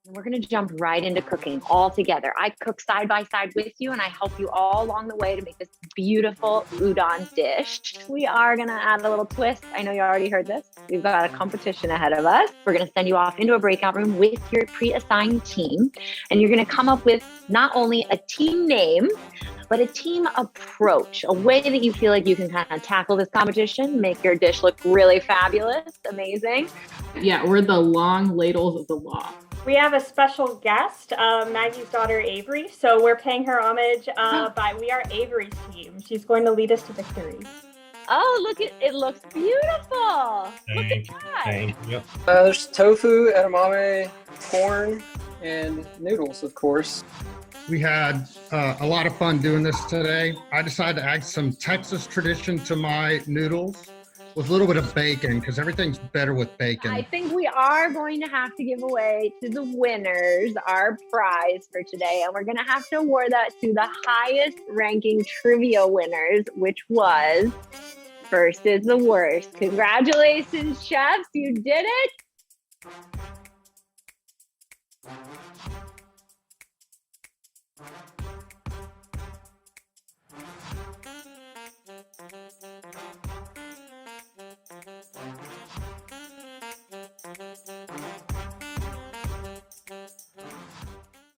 We're going to jump right into cooking all together. I cook side by side with you, and I help you all along the way to make this beautiful udon dish. We are going to add a little twist. I know you already heard this. We've got a competition ahead of us. We're going to send you off into a breakout room with your pre-assigned team, and you're going to come up with not only a team name, but a team approach, a way that you feel like you can kind of tackle this competition, make your dish look really fabulous, amazing. Yeah, we're the long ladles of the law. We have a special guest, Maggie's daughter, Avery. So we're paying her homage by We Are Avery's team. She's going to lead us to victory. Oh, look, it looks beautiful. Look at that. Thank you. There's tofu, edamame, corn, and noodles, of course. We had a lot of fun doing this today. I decided to add some Texas tradition to my noodles with a little bit of bacon because everything's better with bacon. I think we are going to have to give away to the winners our prize for today. And we're going to have to award that to the highest ranking trivia winners, which was First is the Worst. Congratulations, chefs. You did it.